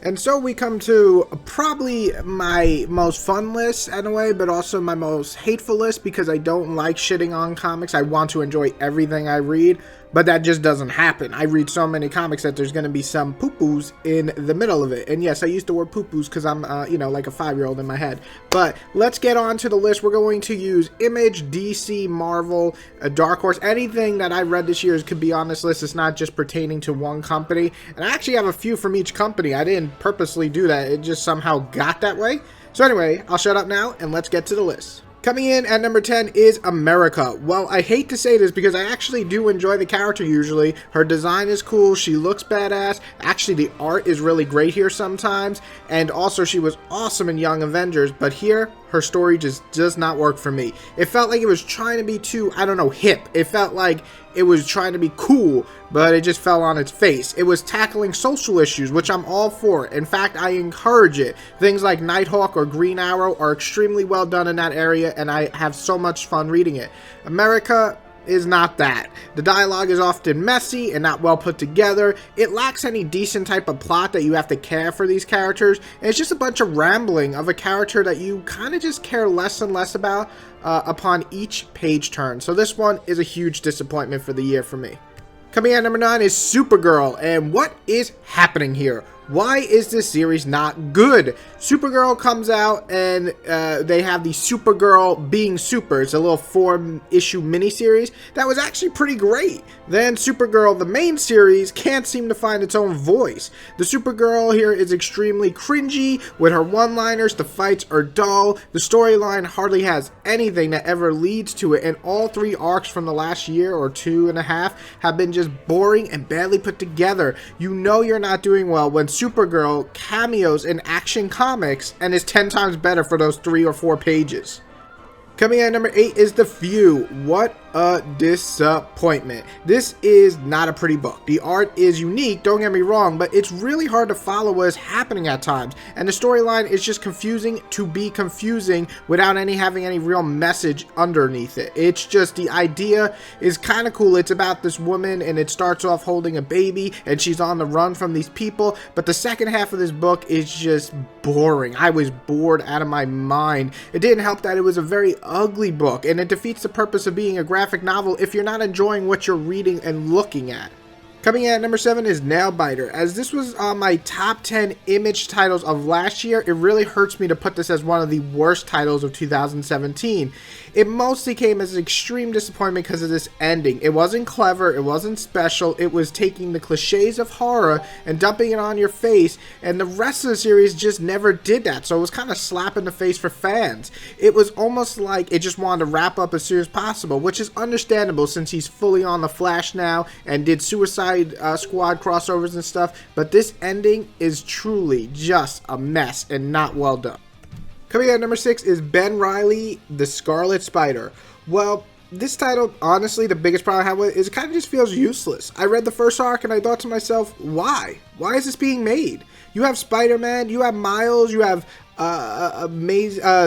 And so we come to probably my most fun list in a way, but also my most hateful list because I don't like shitting on comics. I want to enjoy everything I read, but that just doesn't happen. I read so many comics that there's going to be some poo-poos in the middle of it. And yes, I use the word poo-poos because I'm, like a 5-year-old in my head. But let's get on to the list. We're going to use Image, DC, Marvel, Dark Horse, anything that I read this year could be on this list. It's not just pertaining to one company. And I actually have a few from each company. I didn't purposely do that. It just somehow got that way. So anyway, I'll shut up now and let's get to the list. Coming in at number 10 is America. Well, I hate to say this because I actually do enjoy the character usually. Her design is cool. She looks badass. Actually, the art is really great here sometimes. And also, she was awesome in Young Avengers. But here, her story just does not work for me. It felt like it was trying to be too, hip. It felt like it was trying to be cool, but it just fell on its face. It was tackling social issues, which I'm all for. In fact, I encourage it. Things like Nighthawk or Green Arrow are extremely well done in that area, and I have so much fun reading it. America is not that. The dialogue is often messy and not well put together. It lacks any decent type of plot that you have to care for these characters. And it's just a bunch of rambling of a character that you kind of just care less and less about upon each page turn. So this one is a huge disappointment for the year for me. Coming in at number 9 is Supergirl. And what is happening here? Why is this series not good? Supergirl comes out and they have the Supergirl Being Super. It's a little 4-issue miniseries that was actually pretty great. Then Supergirl, the main series, can't seem to find its own voice. The Supergirl here is extremely cringy with her one-liners. The fights are dull. The storyline hardly has anything that ever leads to it. And all 3 arcs from the last year or 2.5 have been just boring and badly put together. You know you're not doing well when Supergirl cameos in Action Comics and is 10 times better for those 3 or 4 pages. Coming in at number 8 is The Few. What a disappointment. This is not a pretty book. The art is unique, don't get me wrong, but it's really hard to follow what is happening at times. And the storyline is just confusing to be confusing without having any real message underneath it. It's just the idea is kind of cool. It's about this woman and it starts off holding a baby and she's on the run from these people. But the second half of this book is just boring. I was bored out of my mind. It didn't help that it was a very ugly book and it defeats the purpose of being a graphic novel if you're not enjoying what you're reading and looking at. Coming in at number 7 is Nailbiter. As this was on my top 10 Image titles of last year, it really hurts me to put this as one of the worst titles of 2017. It mostly came as an extreme disappointment because of this ending. It wasn't clever, it wasn't special, it was taking the cliches of horror and dumping it on your face, and the rest of the series just never did that, so it was kind of slap in the face for fans. It was almost like it just wanted to wrap up as soon as possible, which is understandable since he's fully on the Flash now and did Suicide Squad crossovers and stuff, but this ending is truly just a mess and not well done. Coming in at number 6 is Ben Reilly, The Scarlet Spider. Well, this title, honestly, the biggest problem I have with it is it kind of just feels useless. I read the first arc and I thought to myself, why? Why is this being made? You have Spider-Man, you have Miles, you have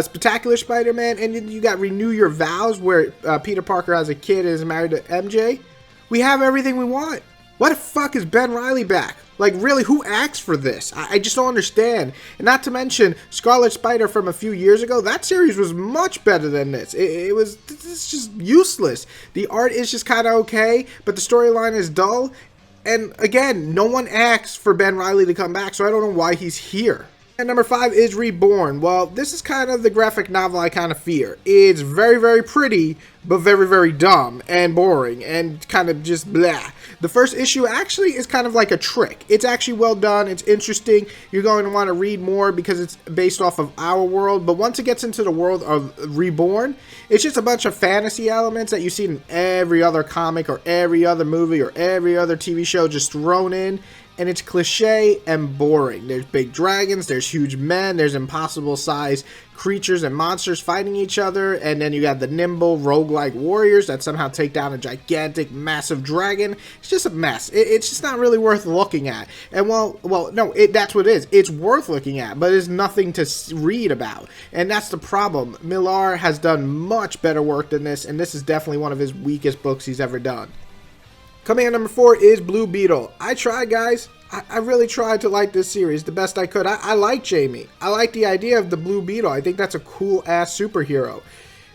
Spectacular Spider-Man, and you got Renew Your Vows where Peter Parker has a kid and is married to MJ. We have everything we want. Why the fuck is Ben Reilly back? Like, really, who asked for this? I just don't understand. And not to mention, Scarlet Spider from a few years ago, that series was much better than this. It's just useless. The art is just kind of okay, but the storyline is dull. And again, no one asked for Ben Reilly to come back, so I don't know why he's here. And number 5 is Reborn. Well, this is kind of the graphic novel I kind of fear. It's very, very pretty, but very, very dumb and boring and kind of just blah. The first issue actually is kind of like a trick. It's actually well done. It's interesting. You're going to want to read more because it's based off of our world. But once it gets into the world of Reborn, it's just a bunch of fantasy elements that you see in every other comic or every other movie or every other TV show just thrown in. And it's cliche and boring. There's big dragons, there's huge men, there's impossible sized creatures and monsters fighting each other, and then you got the nimble roguelike warriors that somehow take down a gigantic, massive dragon. It's just a mess. It's just not really worth looking at. And that's what it is. It's worth looking at, but it's nothing to read about. And that's the problem. Millar has done much better work than this, and this is definitely one of his weakest books he's ever done. Coming in at number 4 is Blue Beetle. I tried, guys. I really tried to like this series the best I could. I like Jamie. I like the idea of the Blue Beetle. I think that's a cool-ass superhero.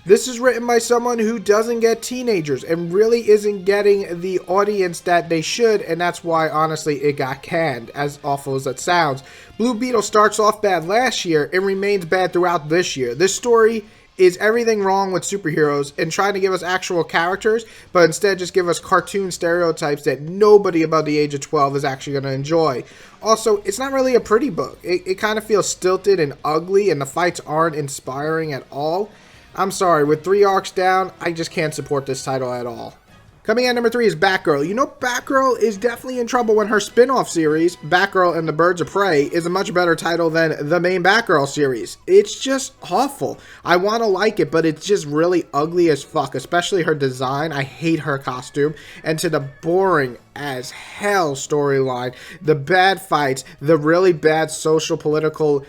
This is written by someone who doesn't get teenagers and really isn't getting the audience that they should, and that's why, honestly, it got canned, as awful as that sounds. Blue Beetle starts off bad last year and remains bad throughout this year. This story is everything wrong with superheroes and trying to give us actual characters, but instead just give us cartoon stereotypes that nobody above the age of 12 is actually going to enjoy. Also, it's not really a pretty book. It kind of feels stilted and ugly, and the fights aren't inspiring at all. I'm sorry, with 3 arcs down, I just can't support this title at all. Coming at number 3 is Batgirl. You know, Batgirl is definitely in trouble when her spin-off series, Batgirl and the Birds of Prey, is a much better title than the main Batgirl series. It's just awful. I want to like it, but it's just really ugly as fuck, especially her design. I hate her costume. And to the boring as hell storyline, the bad fights, the really bad social political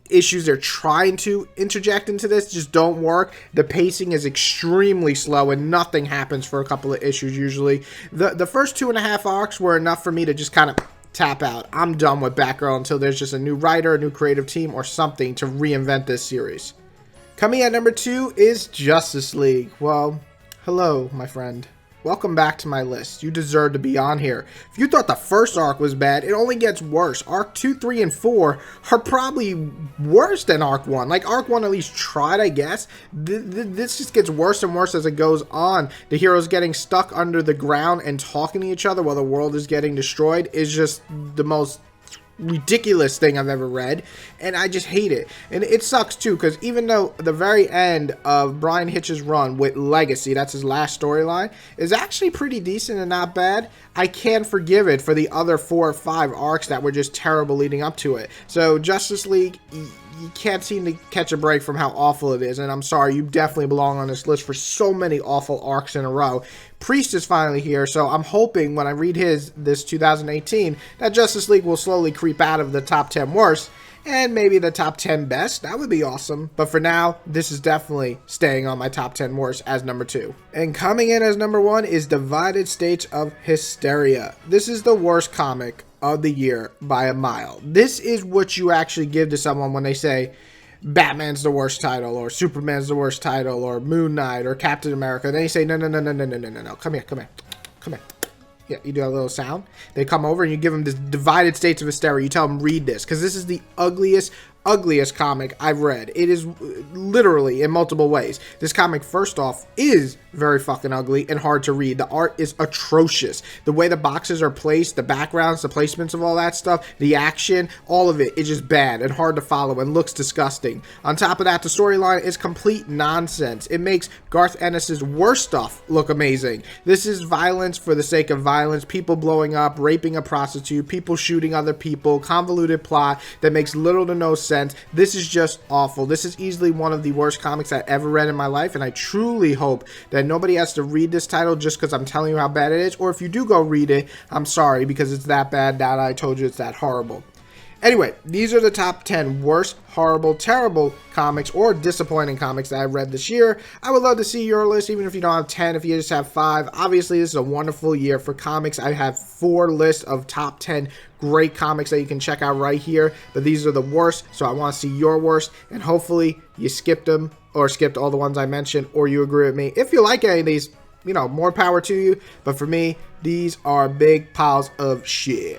issues they're trying to interject into this just don't work. The pacing is extremely slow and nothing happens for a couple of issues usually. The first 2.5 arcs were enough for me to just kind of tap out. I'm done with Batgirl until there's just a new writer, a new creative team, or something to reinvent this series. Coming at number 2 is Justice League. Well, hello, my friend. Welcome back to my list. You deserve to be on here. If you thought the first arc was bad, it only gets worse. Arc 2, 3, and 4 are probably worse than Arc 1. Like, Arc 1 at least tried, I guess. This just gets worse and worse as it goes on. The heroes getting stuck under the ground and talking to each other while the world is getting destroyed is just the most ridiculous thing I've ever read, and I just hate it. And it sucks too, because even though the very end of Brian Hitch's run with Legacy, that's his last storyline, is actually pretty decent and not bad, I can forgive it for the other 4 or 5 arcs that were just terrible leading up to it. So Justice League, you can't seem to catch a break from how awful it is, and I'm sorry, you definitely belong on this list for so many awful arcs in a row. Priest is finally here, so I'm hoping when I read this 2018 that Justice League will slowly creep out of the top 10 worst and maybe the top 10 best. That would be awesome. But for now, this is definitely staying on my top 10 worst as number 2. And coming in as number 1 is Divided States of Hysteria. This is the worst comic of the year by a mile. This is what you actually give to someone when they say Batman's the worst title, or Superman's the worst title, or Moon Knight, or Captain America. Then you say, no, come here. Yeah, you do a little sound. They come over and you give them this Divided States of Hysteria. You tell them, read this, because this is the ugliest comic I've read. It is literally in multiple ways. This comic, first off, is very fucking ugly and hard to read. The art is atrocious. The way the boxes are placed, the backgrounds, the placements of all that stuff, the action, all of it is just bad and hard to follow and looks disgusting. On top of that, the storyline is complete nonsense. It makes Garth Ennis's worst stuff look amazing. This is violence for the sake of violence, people blowing up, raping a prostitute, people shooting other people, convoluted plot that makes little to no sense. This is just awful. This is easily one of the worst comics I've ever read in my life, and I truly hope that nobody has to read this title just because I'm telling you how bad it is, or if you do go read it, I'm sorry, because it's that bad that I told you it's that horrible. Anyway, these are the top 10 worst, horrible, terrible comics or disappointing comics that I've read this year. I would love to see your list, even if you don't have 10, if you just have 5. Obviously, this is a wonderful year for comics. I have 4 lists of top 10 great comics that you can check out right here, but these are the worst, so I want to see your worst, and hopefully you skipped them, or skipped all the ones I mentioned, or you agree with me. If you like any of these, you know, more power to you, but for me, these are big piles of shit.